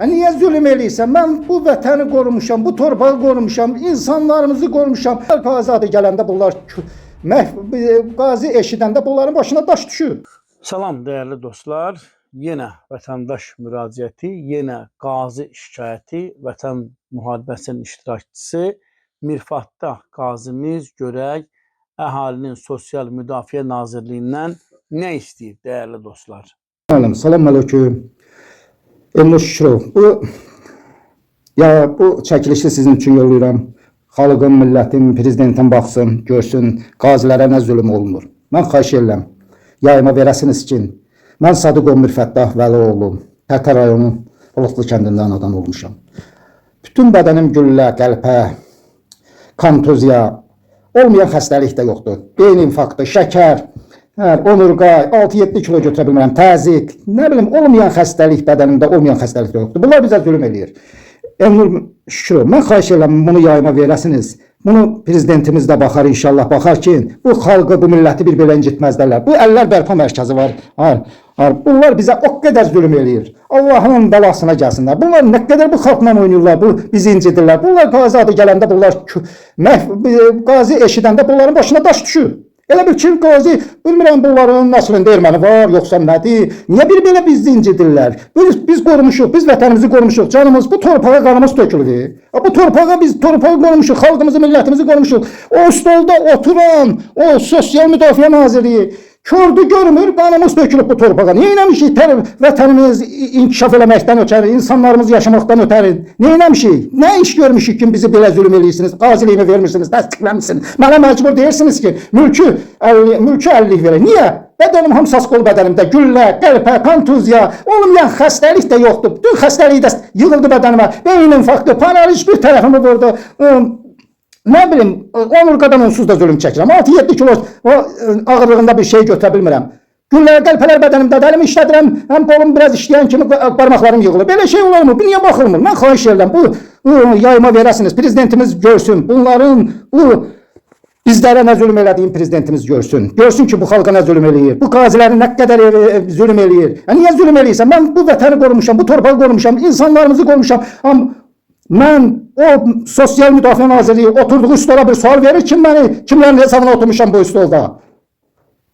Niye zulüm eləyirsən? Mən bu vətəni qorumuşam, bu torpağı qorumuşam, insanlarımızı qorumuşam. Azadı gələndə bunlar qazi eşidəndə bunların başına daş düşür. Salam değerli dostlar. Yenə vətəndaş müraciəti, yenə qazi şikayəti, vətən müharibəsinin iştirakçısı Mirfətdağ qazimiz görək əhalinin Sosial Müdafiə Nazirliyindən nə istəyir değerli dostlar? Salam aleyküm. Elnur Şükürov. Bu çəkilişi sizin üçün yollayıram. Xalqın, millətin, prezidentin baxsın, görsün, qazilərə nə zulüm olunur. Mən xahiş edirəm, yayıma verəsiniz ki, mən Sadıqov Mirfətdağ Vəlioğlu, Tərtər rayonu Bulutlu kəndindən adam olmuşam. Bütün bədənim güllə, qəlpə, kontuziya, olmayan xəstəlik də yoxdur. Beyin infarktı, şəkər, onurqa, 6-7 kilo götürə bilmirəm, təzik, nə bilim, olmayan xəstəlik bədənimdə, olmayan xəstəlik də yoxdur. Bunlar bizə zulüm eləyir. Elnur Şükürov, mən xahiş edirəm, bunu yayıma verəsiniz. Bunu prezidentimiz də baxar, inşallah baxar ki, bu xalqı, bu milləti bir belə incitməzdələr. Bu Əllər Bərpa Mərkəzi var. Bunlar bizə o qədər zulüm eləyir. Allah'ın bəlasına gəlsinlər. Bunlar nə qədər bu xalqla oynayırlar, bu bizi incidirlər. Bunlar qazi adı gələndə, bunlar qazi eşidəndə bunların başına daş düşür. Elə bir ki, qazi, bilmirəm bunların nəslində erməni var, yoxsa nədir? Niyə bir belə bizi incidirlər? Biz qorumuşuq, biz vətənimizi qorumuşuq, canımız, bu torpağa qanımız tökülür. Bu torpağa biz torpağı qorumuşuq, xalqımızı, millətimizi qorumuşuq. O stolda oturan, o Sosial Müdafiə Nazirliyi kördü görmür, qanımız tökülüb bu torpağa. Niyə eləmişik vətənimiz inkişaf eləməkdən ötəri, insanlarımız yaşamaqdan ötəri? Niyə eləmişik? Nə iş görmüşük ki, bizi belə zulüm eləyirsiniz, qaziliyimi vermirsiniz, təsdiqləmişsiniz. Mənə məcbur deyirsiniz ki, mülkü 50-lik verək. Niyə? Bədənim hamısı qol bədənimdə, güllə, qəlpə, kontuziya, olmayan xəstəlik də yoxdur. Bütün xəstəliyi də yığıldı bədənimə. Beyin infarktı, paraliz bir tərəfimi vurdu. Nə bilim, onurqadan onsuz da zulüm çəkirəm. 6-7 kilo ağırlığında bir şey götürə bilmirəm. Güllər, qəlpələr bədənimdə, əlimi işlədirəm, həm qolum biraz işləyən kimi barmaqlarım yığılır. Belə şey olur mu? Bu niyə baxılmır? Mən xahiş edirəm, bu yayıma verəsiniz, prezidentimiz görsün. Bunların, bizlərə nə zulüm elədiyini prezidentimiz görsün. Görsün ki, bu xalqa nə zulüm eləyir, bu qaziləri nə qədər zulüm eləyir. Niyə zulüm eləyirsən? Mən bu vətəni qorumuşam, bu torpağı qorumuşam, insanlarımızı qorumuşam. Mən o Sosial Müdafiə Nazirliyi oturduğu stola bir sual verir ki, kimlərin hesabına oturmuşam bu stolda?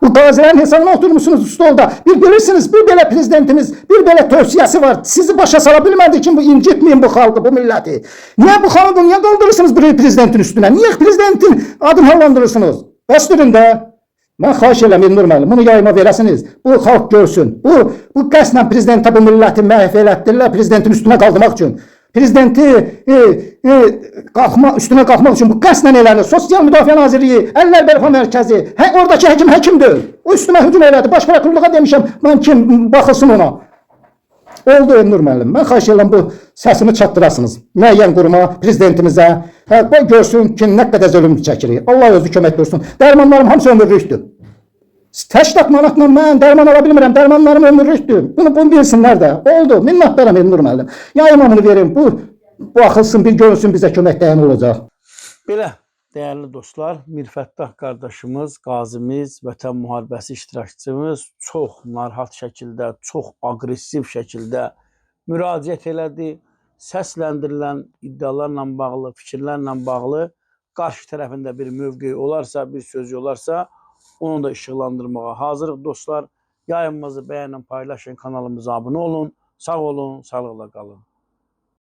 Bu qazilərin hesabına oturmuşsunuz stolda. Bir bilirsiniz, bir belə prezidentimiz, bir belə tövsiyəsi var. Sizi başa sala bilmədi ki, bu incitməyin bu xalqı, bu milləti. Niyə bu xalqı, niyə qaldırırsınız bir prezidentin üstünə? Niyə prezidentin adını hallandırırsınız? Bəsdirin də. Mən xahiş edirəm, Elnur müəllim, bunu yayıma verəsiniz. Bu xalq görsün. Bu qəsdən prezidentə bu milləti məhv elətdirlər, prezidentin üstünə qaldırmaq üçün. Prezidenti üstüne qalxmaq üçün bu qəsdən elənir. Sosial Müdafiə Nazirliyi, Əllər Bərpa Mərkəzi, oradakı həkim həkimdir. O üstümə hücum elədi. Baş prokurorluğa demişəm, mən kim baxılsın ona. Oldu Elnur müəllim. Mən xahiş edirəm, bu səsimi çatdırasınız. Müəyyən quruma, prezidentimizə. Görsün ki, nə qədər zulüm çəkirik. Allah özü kömək görsün. Dərmanlarım hamısı ömürlükdür. 80 manatla mən dərman ala bilmirəm, dərmanlarım ömürlükdür. Bunu bilsinlər də. Oldu, minnətdaram Elnur müəllim. Yayıma bunu verin, bu baxılsın, bir görsün, bizə kömək dəyan olacaq. Belə, değerli dostlar, Mirfətdağ qardaşımız, qazimiz, vətən müharibəsi iştirakçımız çox narahat şəkildə, çox aqressiv şəkildə müraciət elədi. Səsləndirilən iddialarla bağlı, fikirlərlə bağlı qarşı tərəfində bir mövqeyi olarsa, bir sözü olarsa, onu da işıqlandırmağa hazırıq dostlar. Yayımımızı bəyənin, paylaşın, kanalımıza abunə olun. Sağ olun, sağlıqla qalın.